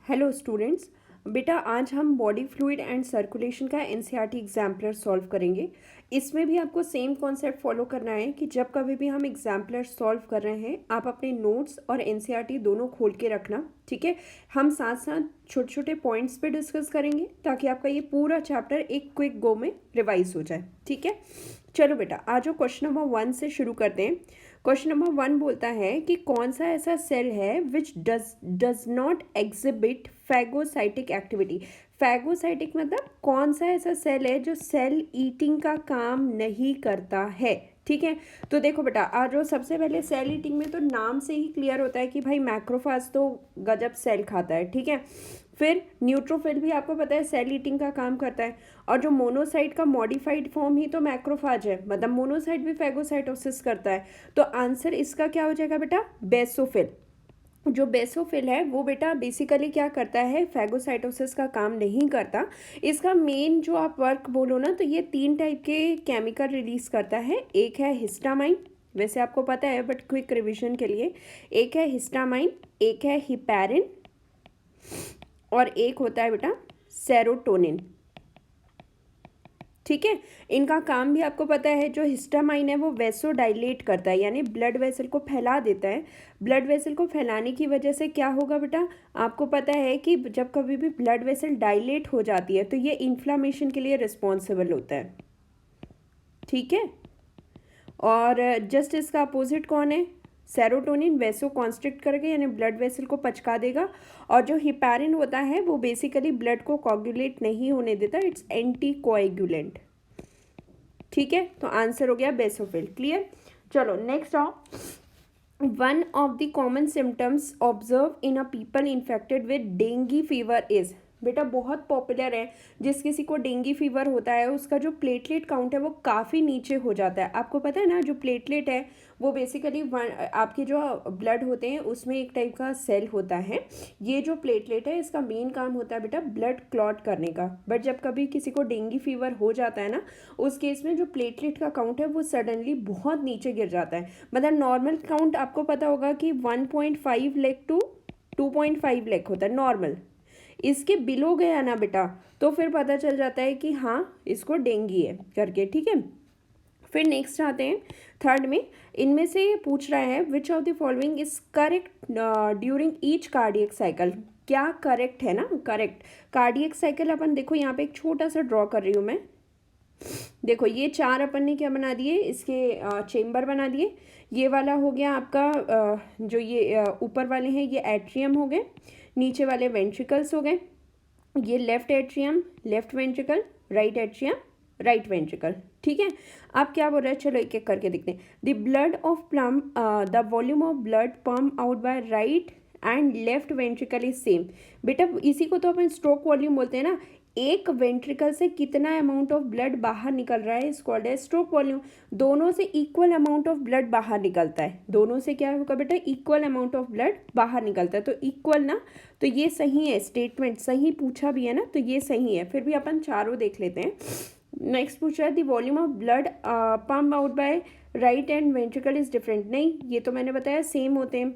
Hello students. बेटा आज हम बॉडी फ्लूइड एंड सर्कुलेशन का एनसीईआरटी एग्जाम्पलर सॉल्व करेंगे। इसमें भी आपको सेम कॉन्सेप्ट फॉलो करना है कि जब कभी भी हम एग्जाम्पलर सॉल्व कर रहे हैं आप अपने नोट्स और एनसीईआरटी दोनों खोल के रखना, ठीक है। हम साथ साथ छोटे छोटे पॉइंट्स पे डिस्कस करेंगे ताकि आपका ये पूरा चैप्टर एक क्विक गो में रिवाइज हो जाए, ठीक है। चलो बेटा आज क्वेश्चन नंबर 1 से शुरू करते हैं। क्वेश्चन नंबर 1 बोलता है कि कौन सा ऐसा सेल है which does not exhibit phagocytic activity. Phagocytic मतलब कौन सा ऐसा सेल है जो सेल ईटिंग का काम नहीं करता है, ठीक है। तो देखो बेटा आज सबसे पहले सेल ईटिंग में तो नाम से ही क्लियर होता है कि भाई मैक्रोफाज तो गजब सेल खाता है, ठीक है। फिर न्यूट्रोफिल भी आपको पता है सेल ईटिंग का काम करता है, और जो मोनोसाइट का मॉडिफाइड फॉर्म ही तो मैक्रोफाज है, मतलब मोनोसाइट भी फैगोसाइटोसिस करता है। तो आंसर इसका क्या हो जाएगा बेटा, बेसोफिल। जो बेसोफिल है वो बेटा बेसिकली क्या करता है, फैगोसाइटोसिस का काम नहीं करता। इसका मेन जो आप वर्क बोलो ना तो ये 3 टाइप के केमिकल रिलीज करता है। एक है हिस्टामाइन, वैसे आपको पता है बट क्विक रिवीजन के लिए, एक है हिस्टामाइन, एक है हिपैरिन और एक होता है बेटा सेरोटोनिन, ठीक है। इनका काम भी आपको पता है। जो हिस्टामाइन है वो वेसो डाइलेट करता है, यानी ब्लड वेसल को फैला देता है। ब्लड वेसल को फैलाने की वजह से क्या होगा बेटा, आपको पता है कि जब कभी भी ब्लड वेसल डाइलेट हो जाती है तो ये इन्फ्लामेशन के लिए रिस्पॉन्सिबल होता है, ठीक है। और जस्ट इसका अपोजिट कौन है, सेरोटोनिन वेसो कॉन्स्ट्रिक्ट करके यानी ब्लड वेसल को पचका देगा। और जो हिपैरिन होता है वो बेसिकली ब्लड को कोगुलेट नहीं होने देता, इट्स एंटी कोएगुलेंट, ठीक है। तो आंसर हो गया बेसोफिल, क्लियर। चलो नेक्स्ट आओ। One of the common symptoms observe in a people infected with dinghy fever is. बेटा बहुत पॉपुलर है, जिस किसी को डेंगी फीवर होता है उसका जो प्लेटलेट काउंट है वो काफ़ी नीचे हो जाता है। आपको पता है ना, जो प्लेटलेट है वो बेसिकली आपके जो ब्लड होते हैं उसमें एक टाइप का सेल होता है। ये जो प्लेटलेट है इसका मेन काम होता है बेटा ब्लड क्लॉट करने का। बट जब कभी किसी को डेंगी फीवर हो जाता है ना, उस केस में जो प्लेटलेट का काउंट है वो सडनली बहुत नीचे गिर जाता है। मतलब नॉर्मल काउंट आपको पता होगा कि 1.5 लाख टू 2.5 लाख होता है नॉर्मल। इसके बिलो गया ना बेटा तो फिर पता चल जाता है कि हाँ इसको डेंगी है करके, ठीक है। फिर नेक्स्ट आते हैं थर्ड में। इनमें से ये पूछ रहा है विच of the following is correct during each cardiac cycle. क्या करेक्ट है ना, करेक्ट कार्डियक साइकिल। अपन देखो यहाँ पे एक छोटा सा ड्रॉ कर रही हूँ मैं। देखो ये 4 अपन ने क्या बना दिए, इसके चेम्बर बना दिए। ये वाला हो गया आपका जो ये ऊपर वाले हैं ये एट्रियम हो गए, नीचे वाले वेंट्रिकल्स हो गए। ये left atrium, left ventricle, right atrium, right ventricle, ठीक है। अब क्या बोल रहा है, चलो एक एक करके देखते हैं। The blood of plum the volume of blood pump out by right and left ventricle is same. बेटा इसी को तो अपन स्ट्रोक वॉल्यूम बोलते हैं ना। एक वेंट्रिकल से कितना अमाउंट ऑफ ब्लड बाहर निकल रहा है इस कॉल्ड है स्ट्रोक वॉल्यूम। दोनों से इक्वल अमाउंट ऑफ ब्लड बाहर निकलता है, दोनों से क्या होगा बेटा, इक्वल अमाउंट ऑफ ब्लड बाहर निकलता है। तो इक्वल ना, तो ये सही है, स्टेटमेंट सही पूछा भी है ना तो ये सही है। फिर भी अपन चारों देख लेते हैं। नेक्स्ट पूछ रहा है the volume of blood pump out by right and ventricle is different. नहीं, ये तो मैंने बताया सेम होते हैं।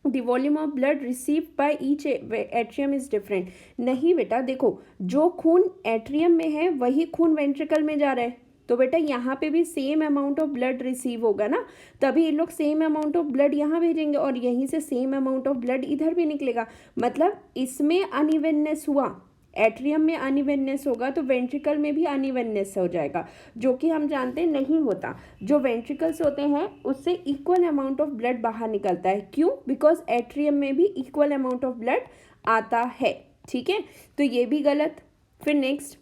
The volume of blood receive by each atrium is different. नहीं बेटा देखो, जो खून एट्रियम में है वही खून वेंट्रिकल में जा रहा है, तो बेटा यहाँ पे भी same amount of blood receive होगा ना, तभी ये लोग सेम अमाउंट ऑफ ब्लड यहाँ भेजेंगे और यहीं से सेम अमाउंट ऑफ ब्लड इधर भी निकलेगा। मतलब इसमें अनइवननेस हुआ, एट्रियम में अनइवननेस होगा तो वेंट्रिकल में भी अनइवननेस हो जाएगा, जो कि हम जानते हैं नहीं होता। जो वेंट्रिकल्स होते हैं उससे इक्वल अमाउंट ऑफ ब्लड बाहर निकलता है। क्यों? बिकॉज एट्रियम में भी इक्वल अमाउंट ऑफ ब्लड आता है, ठीक है। तो ये भी गलत। फिर next,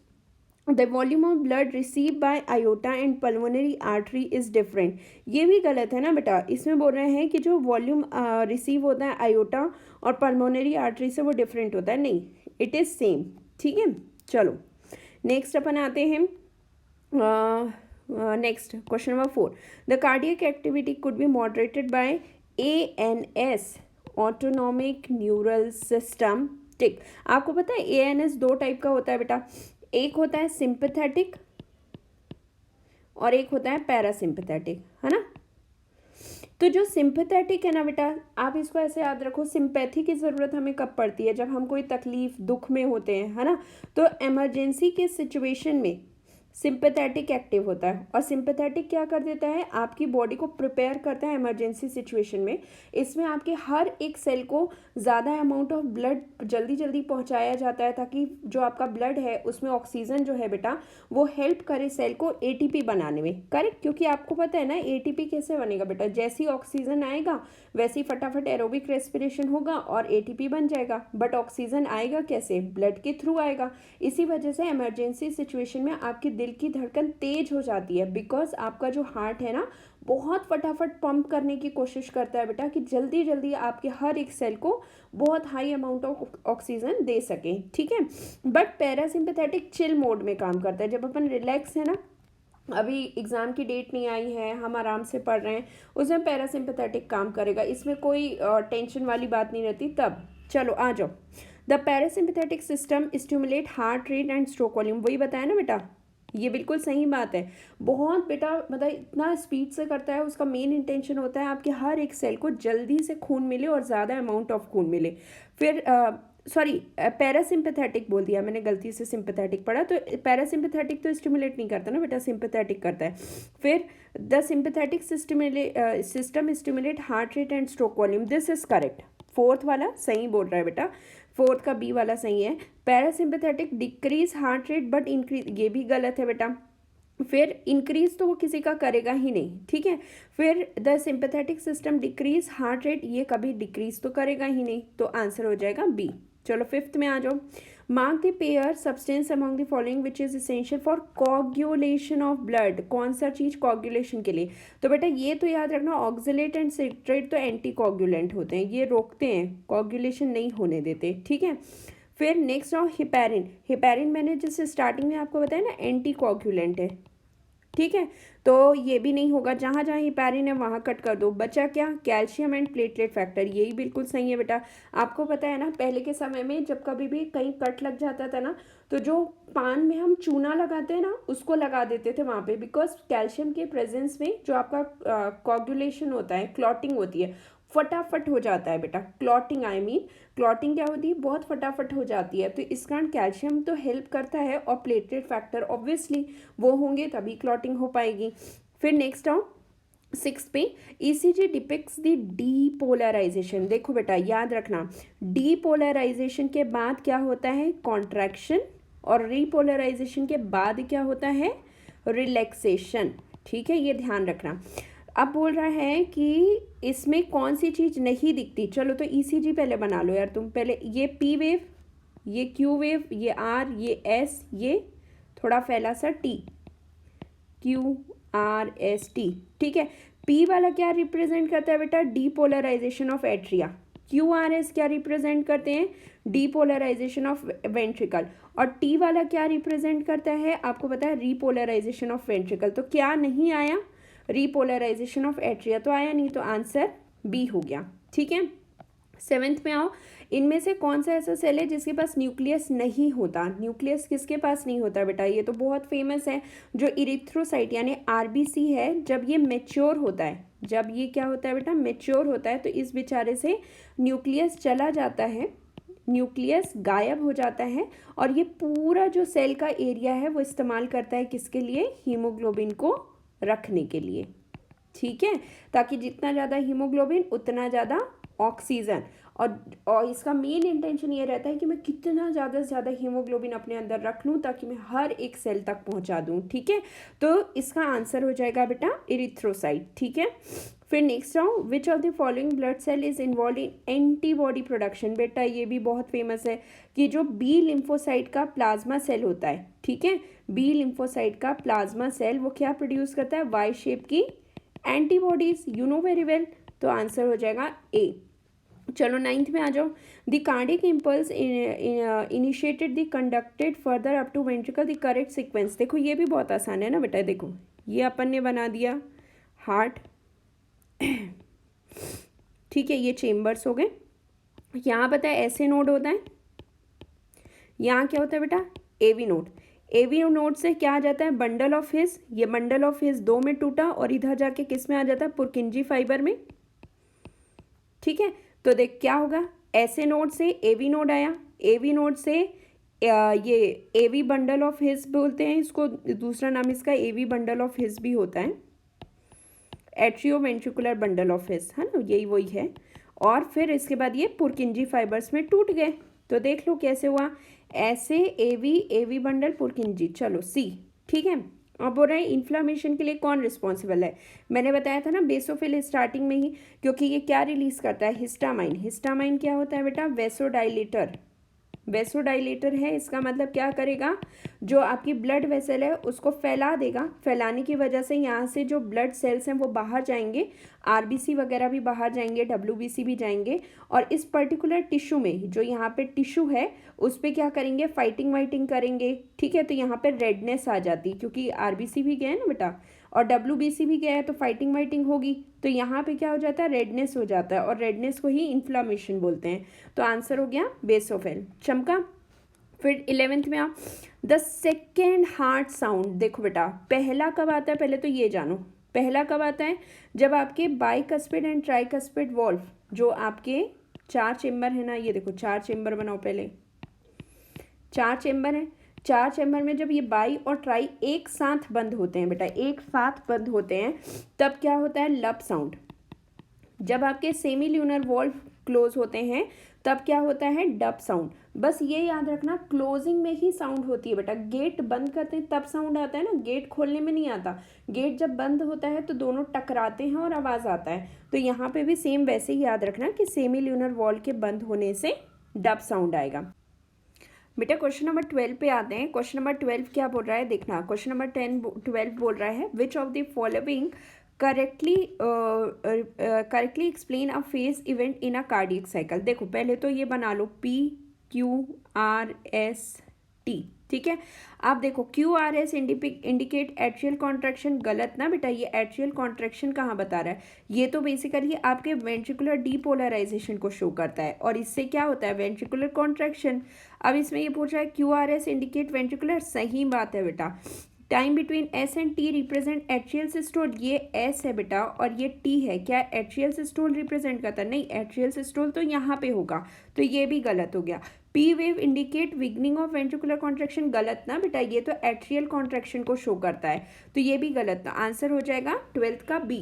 the volume of blood receive by iota and pulmonary artery is different. ये भी गलत है ना बेटा। इसमें बोल रहे हैं कि जो वॉल्यूम रिसीव होता है आयोटा और पल्मोनरी आर्टरी से वो डिफरेंट होता है, नहीं, इट इज़ सेम, ठीक है। चलो नेक्स्ट अपन आते हैं। Next question number 4। The cardiac activity could be moderated by ANS autonomic neural system, tick. आपको पता है ANS 2 टाइप का होता है बेटा, एक होता है सिंपैथेटिक और एक होता है पैरासिम्पैथेटिक, है ना। तो जो सिंपैथेटिक है ना बेटा, आप इसको ऐसे याद रखो, सिंपैथी की ज़रूरत हमें कब पड़ती है, जब हम कोई तकलीफ दुख में होते हैं, है ना। तो इमरजेंसी के सिचुएशन में सिंपैथेटिक एक्टिव होता है, और सिंपैथेटिक क्या कर देता है, आपकी बॉडी को प्रिपेयर करता है इमरजेंसी सिचुएशन में। इसमें आपके हर एक सेल को ज़्यादा अमाउंट ऑफ ब्लड जल्दी जल्दी पहुंचाया जाता है, ताकि जो आपका ब्लड है उसमें ऑक्सीजन जो है बेटा वो हेल्प करे सेल को एटीपी बनाने में। करेक्ट, क्योंकि आपको पता है ना एटीपी कैसे बनेगा बेटा, जैसी ऑक्सीजन आएगा वैसे ही फटाफट एरोबिक रेस्पिरेशन होगा और एटीपी बन जाएगा। बट ऑक्सीजन आएगा कैसे, ब्लड के थ्रू आएगा। इसी वजह से इमरजेंसी सिचुएशन में आपकी दिल की धड़कन तेज हो जाती है, बिकॉज आपका जो हार्ट है ना बहुत फटाफट पंप करने की कोशिश करता है बेटा, कि जल्दी जल्दी आपके हर एक सेल को बहुत हाई अमाउंट ऑफ ऑक्सीजन दे सके। ठीक है, बट पैरासिम्पैथेटिक चिल मोड में काम करता है। जब अपन रिलैक्स है ना, अभी एग्ज़ाम की डेट नहीं आई है, हम आराम से पढ़ रहे हैं, उसमें पैरासिम्पैथेटिक काम करेगा, इसमें कोई टेंशन वाली बात नहीं रहती तब। चलो आ जाओ। The parasympathetic system stimulate heart rate and stroke volume, वही बताया ना बेटा, ये बिल्कुल सही बात है। बहुत बेटा मतलब इतना स्पीड से करता है, उसका मेन इंटेंशन होता है आपके हर एक सेल को जल्दी से खून मिले और ज़्यादा अमाउंट ऑफ खून मिले। फिर सॉरी पैरासिम्पैथेटिक बोल दिया मैंने, गलती से सिंपैथेटिक पढ़ा। तो पैरासिम्पैथेटिक तो स्टिमुलेट नहीं करता ना बेटा, सिंपैथेटिक करता है। फिर the sympathetic system stimulate heart rate and stroke volume, this is correct. Fourth वाला सही बोल रहा है बेटा, फोर्थ का बी वाला सही है। Parasympathetic decrease heart rate but increase, ये भी गलत है बेटा। फिर इंक्रीज तो वो किसी का करेगा ही नहीं, ठीक है। फिर the sympathetic system decrease heart rate, ये कभी डिक्रीज तो करेगा ही नहीं, तो आंसर हो जाएगा बी। चलो फिफ्थ में आ जाओ। Mark the pair substance among the following which is essential for coagulation of blood, कौन सा चीज कोगुलेशन के लिए। तो बेटा ये तो याद रखना, ऑक्सलेट एंड सिट्रेट तो एंटी कोगुलेंट होते हैं, ये रोकते हैं, कोगुलेशन नहीं होने देते, ठीक है। फिर नेक्स्ट आओ हिपैरिन, हिपैरिन मैंने जैसे स्टार्टिंग में आपको बताया ना एंटी कोगुलेंट है, ठीक है। तो ये भी नहीं होगा, जहाँ जहाँ हिपैरिन है वहाँ कट कर दो। बचा क्या, कैल्शियम एंड प्लेटलेट फैक्टर, यही बिल्कुल सही है बेटा। आपको पता है ना पहले के समय में जब कभी भी कहीं कट लग जाता था ना, तो जो पान में हम चूना लगाते हैं ना उसको लगा देते थे वहाँ पे, बिकॉज कैल्शियम के प्रेजेंस में जो आपका कोगुलेशन होता है, क्लॉटिंग होती है, फटाफट हो जाता है बेटा। क्लॉटिंग आई मीन क्लॉटिंग क्या होती है, बहुत फटाफट हो जाती है। तो इस कारण कैल्शियम तो हेल्प करता है, और प्लेटलेट फैक्टर ऑब्वियसली वो होंगे तभी क्लॉटिंग हो पाएगी। फिर नेक्स्ट आओ सिक्स पे, ईसीजी डिपिक्ट्स द डीपोलराइजेशन। देखो बेटा याद रखना, डीपोलराइजेशन के बाद क्या होता है, कॉन्ट्रैक्शन, और रीपोलराइजेशन के बाद क्या होता है, रिलैक्सेशन, ठीक है, ये ध्यान रखना। अब बोल रहा है कि इसमें कौन सी चीज़ नहीं दिखती। चलो तो ईसीजी पहले बना लो यार तुम, पहले ये पी वेव, ये क्यू वेव, ये आर, ये एस, ये थोड़ा फैला सा T, Q R S T, ठीक है। पी वाला क्या रिप्रेजेंट करता है बेटा, depolarisation of atria. Q R S क्या रिप्रेजेंट करते हैं, डीपोलराइजेशन ऑफ वेंट्रिकल। और टी वाला क्या रिप्रेजेंट करता है, आपको पता है, रीपोलराइजेशन ऑफ वेंट्रिकल। तो क्या नहीं आया, रीपोलराइजेशन ऑफ एट्रिया तो आया नहीं, तो आंसर बी हो गया, ठीक है। सेवेंथ में आओ, इनमें से कौन सा ऐसा सेल है जिसके पास न्यूक्लियस नहीं होता। न्यूक्लियस किसके पास नहीं होता बेटा, ये तो बहुत फेमस है, जो इरिथ्रोसाइट यानी आरबीसी है, जब ये मेच्योर होता है, जब ये क्या होता है बेटा, मेच्योर होता है, तो इस बेचारे से न्यूक्लियस चला जाता है, न्यूक्लियस गायब हो जाता है, और ये पूरा जो सेल का एरिया है वो इस्तेमाल करता है किसके लिए, हीमोग्लोबिन को रखने के लिए, ठीक है, ताकि जितना ज़्यादा हीमोग्लोबिन उतना ज़्यादा ऑक्सीजन। और इसका मेन इंटेंशन ये रहता है कि मैं कितना ज़्यादा से ज़्यादा हीमोग्लोबिन अपने अंदर रख लूँ ताकि मैं हर एक सेल तक पहुँचा दूँ, ठीक है। तो इसका आंसर हो जाएगा बेटा इरिथ्रोसाइट, ठीक है। फिर नेक्स्ट आओ, which of the following blood cell is involve in antibody production. बेटा ये भी बहुत फेमस है कि जो बी लिम्फोसाइट का प्लाज्मा सेल होता है, ठीक है, बी लिम्फोसाइट का प्लाज्मा सेल वो क्या प्रोड्यूस करता है, वाई शेप की antibodies, you know very well. तो आंसर हो जाएगा ए। चलो नाइन्थ में आ जाओ, the cardiac impulse initiated the conducted further up to ventricle, the correct sequence. देखो ये भी बहुत आसान है ना बेटा, देखो ये अपन ने बना दिया हार्ट, ठीक है, ये चेम्बर्स हो गए। यहाँ पता है ऐसे नोड होता है, यहाँ क्या होता है बेटा, एवी नोड। एवी नोड से क्या आ जाता है, बंडल ऑफ हिज, ये बंडल ऑफ हिज दो में टूटा और इधर जाके किस में आ जाता है, पुरकिंजी फाइबर में, ठीक है, तो देख क्या होगा, ऐसे नोड से एवी नोड आया, एवी नोड से ये एवी बंडल ऑफ हिस बोलते हैं इसको, दूसरा नाम इसका एवी बंडल ऑफ हिस भी होता है, एट्रियोवेंट्रिकुलर बंडल ऑफ हिस, है ना, यही वही है। और फिर इसके बाद ये पुरकिंजी फाइबर्स में टूट गए। तो देख लो कैसे हुआ, ऐसे एवी एवी बंडल पुरकिंजी। चलो सी, ठीक है। अब बोल रहा है इन्फ्लामेशन के लिए कौन रिस्पॉन्सिबल है, मैंने बताया था ना बेसोफिल स्टार्टिंग में ही, क्योंकि ये क्या रिलीज करता है, हिस्टामाइन। हिस्टामाइन क्या होता है बेटा, वेसोडाइलेटर। वेसोडाइलेटर है, इसका मतलब क्या करेगा, जो आपकी ब्लड वेसल है उसको फैला देगा, फैलाने की वजह से यहाँ से जो ब्लड सेल्स हैं वो बाहर जाएंगे, आरबीसी वगैरह भी बाहर जाएंगे, डब्ल्यूबीसी भी जाएंगे, और इस पर्टिकुलर टिश्यू में जो यहाँ पे टिश्यू है उस पर क्या करेंगे, फाइटिंग वाइटिंग करेंगे, ठीक है। तो यहाँ पे रेडनेस आ जाती, क्योंकि आरबीसी भी गए ना बेटा और डब्ल्यूबीसी भी गया है, तो फाइटिंग वाइटिंग होगी, तो यहाँ पे क्या हो जाता है, रेडनेस हो जाता है, और रेडनेस को ही इन्फ्लामेशन बोलते हैं। तो आंसर हो गया बेसोफिल। चमका। फिर 11th में आप द सेकेंड हार्ट साउंड, देखो बेटा पहला कब आता है, पहले तो ये जानो, पहला कब आता है, जब आपके बाइकस्पिड एंड ट्राइकस्पिड वॉल्व, जो आपके 4 चेम्बर है ना, ये देखो 4 चेम्बर बनाओ, पहले 4 चेम्बर है, 4 चेम्बर में जब ये बाई और ट्राई एक साथ बंद होते हैं बेटा, एक साथ बंद होते हैं, तब क्या होता है, लब साउंड। जब आपके सेमी ल्यूनर वॉल्व क्लोज होते हैं तब क्या होता है, डब साउंड। बस ये याद रखना, क्लोजिंग में ही साउंड होती है बेटा, गेट बंद करते हैं तब साउंड आता है ना, गेट खोलने में नहीं आता। गेट जब बंद होता है तो दोनों टकराते हैं और आवाज़ आता है। तो यहाँ पे भी सेम वैसे ही याद रखना कि सेमी ल्यूनर वॉल्व के बंद होने से डब साउंड आएगा। बेटा क्वेश्चन नंबर 12 पे आते हैं। क्वेश्चन नंबर 12 क्या बोल रहा है, देखना। क्वेश्चन नंबर 12 बोल रहा है, विच of the following correctly explain a phase event in a cardiac cycle. देखो पहले तो ये बना लो PQRS-T, ठीक है। आप देखो QRS इंडिकेट एट्रियल कॉन्ट्रैक्शन, गलत ना बेटा, ये एट्रियल कॉन्ट्रैक्शन कहाँ बता रहा है, ये तो बेसिकली आपके वेंट्रिकुलर डीपोलराइजेशन को शो करता है, और इससे क्या होता है, वेंट्रिकुलर कॉन्ट्रैक्शन। अब इसमें ये पूछ रहा है QRS इंडिकेट वेंट्रिकुलर, सही बात है बेटा। Time between S and T represent atrial systole, ये S है बेटा और ये T है, क्या एट्रियल सिस्टोल रिप्रेजेंट करता है, नहीं, एट्रियल सिस्टोल तो यहाँ पे होगा, तो ये भी गलत हो गया। P wave indicate beginning of ventricular contraction, गलत ना बेटा, ये तो एट्रियल कॉन्ट्रैक्शन को शो करता है, तो ये भी गलत। आंसर हो जाएगा 12th का B।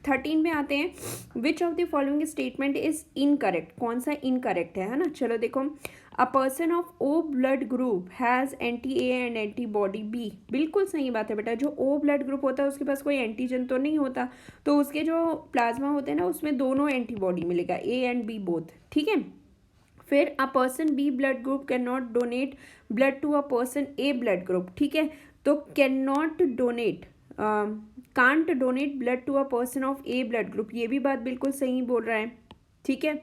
13 में आते हैं, विच of the following statement is incorrect, कौन सा इनकरेक्ट है ना। चलो देखो, अ person of O blood group has anti-A and antibody B, बिल्कुल सही बात है बेटा। जो O ब्लड ग्रुप होता है उसके पास कोई एंटीजन तो नहीं होता, तो उसके जो प्लाज्मा होते हैं ना उसमें दोनों एंटीबॉडी मिलेगा, A एंड B बोथ, ठीक है। फिर a person B blood group can not donate blood to a person A blood group, ठीक है। तो can not donate, can't donate blood to a person of A blood group, ये भी बात बिल्कुल सही बोल रहा है, ठीक है।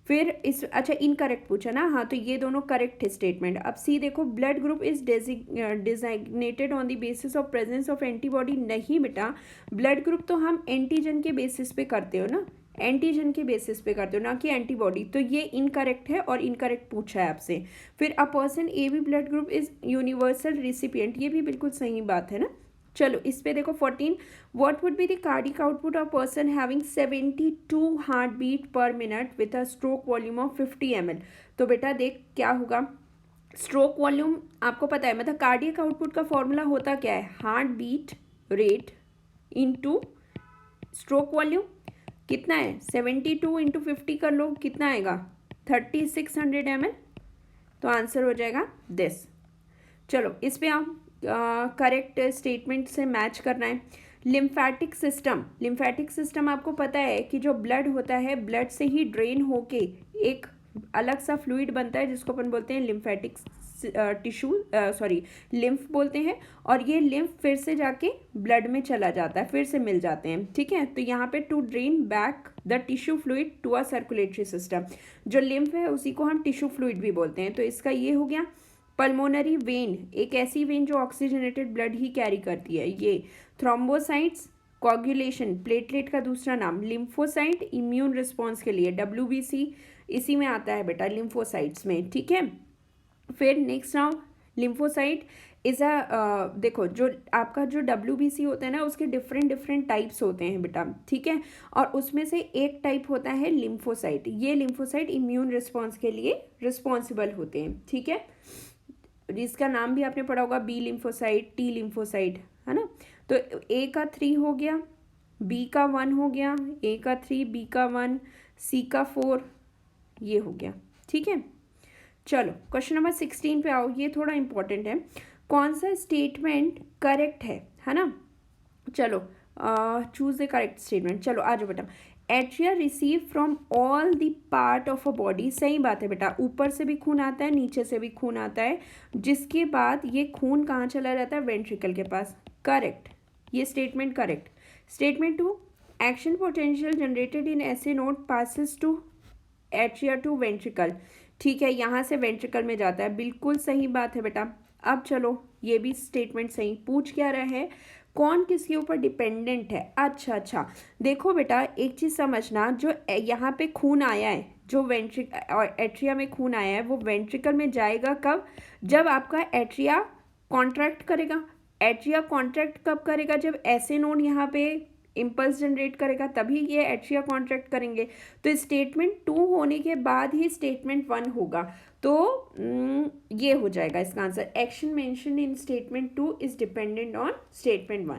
फिर इस, अच्छा इनकरेक्ट पूछा ना, हाँ तो ये दोनों करेक्ट है स्टेटमेंट। अब सी देखो, blood group is designated on the basis of presence of antibody, नहीं बेटा, ब्लड ग्रुप तो हम एंटीजन के बेसिस पे करते हो ना, एंटीजन के बेसिस पे करते हो ना कि एंटीबॉडी, तो ये इनकरेक्ट है और इनकरेक्ट पूछा है आपसे। फिर a person AB blood group is universal recipient, ये भी बिल्कुल सही बात है ना। चलो इस पे देखो 14, what would be the cardiac output of person having 72 heart beat per minute with a stroke volume of 50 ml। तो बेटा देख क्या होगा, स्ट्रोक वॉल्यूम आपको पता है, मतलब कार्डियक आउटपुट का फॉर्मूला होता क्या है, heart beat rate into stroke volume, कितना है 72 इंटू 50 कर लो, कितना आएगा 3600 ml, तो आंसर हो जाएगा दिस। चलो इस पे आप करेक्ट स्टेटमेंट से मैच करना है। लिम्फेटिक सिस्टम, लिम्फेटिक सिस्टम आपको पता है कि जो ब्लड होता है, ब्लड से ही ड्रेन होके एक अलग सा फ्लूइड बनता है जिसको अपन बोलते हैं लिम्फेटिक टिश्यू, सॉरी लिम्फ बोलते हैं, और ये लिम्फ फिर से जाके ब्लड में चला जाता है, फिर से मिल जाते हैं, ठीक है। तो यहाँ पे to drain back the tissue fluid to a circulatory system, जो लिम्फ है उसी को हम टिश्यू फ्लूइड भी बोलते हैं, तो इसका ये हो गया। पल्मोनरी वेन, एक ऐसी वेन जो ऑक्सीजनेटेड ब्लड ही कैरी करती है, ये। थ्रोम्बोसाइट्स, कोagulation, प्लेटलेट का दूसरा नाम। लिम्फोसाइट, इम्यून रिस्पॉन्स के लिए, WBC इसी में आता है बेटा, लिम्फोसाइट्स में, ठीक है। फिर next now lymphocyte is a देखो, जो आपका जो WBC होता है ना, उसके डिफरेंट डिफरेंट टाइप्स होते हैं बेटा, ठीक है। और उसमें से एक टाइप होता है लिम्फोसाइट। ये लिम्फोसाइट इम्यून रिस्पॉन्स के लिए रिस्पॉन्सिबल होते हैं, ठीक है। इसका नाम भी आपने पढ़ा होगा, बी लिम्फोसाइट, टी लिम्फोसाइट, है ना। तो ए का 3 हो गया, बी का 1 हो गया, ए का 3, बी का 1, सी का 4, ये हो गया, ठीक है। चलो क्वेश्चन नंबर 16 पे आओ, ये थोड़ा इंपॉर्टेंट है। कौन सा स्टेटमेंट करेक्ट है ना। चलो चूज द करेक्ट स्टेटमेंट। चलो आ जाओ बेटा। Atria receive from all the part of a body, सही बात है बेटा, ऊपर से भी खून आता है, नीचे से भी खून आता है, जिसके बाद ये खून कहाँ चला जाता है, वेंट्रिकल के पास। करेक्ट, ये statement correct. Statement 2, action potential generated in SA node passes to atria to ventricle, ठीक है, यहाँ से वेंट्रिकल में जाता है, बिल्कुल सही बात है बेटा। अब चलो ये भी स्टेटमेंट सही। पूछ क्या रहा है, कौन किसके ऊपर डिपेंडेंट है। अच्छा अच्छा, देखो बेटा एक चीज़ समझना, जो यहाँ पे खून आया है, जो एट्रिया में खून आया है, वो वेंट्रिकल में जाएगा कब, जब आपका एट्रिया कॉन्ट्रैक्ट करेगा। एट्रिया कॉन्ट्रैक्ट कब करेगा, जब ऐसे नोड यहाँ पे इम्पल्स जनरेट करेगा, तभी ये एट्रिया कॉन्ट्रैक्ट करेंगे। तो स्टेटमेंट 2 होने के बाद ही स्टेटमेंट 1 होगा। तो ये हो जाएगा इसका answer. Action mention in statement 2 is dependent on statement 1।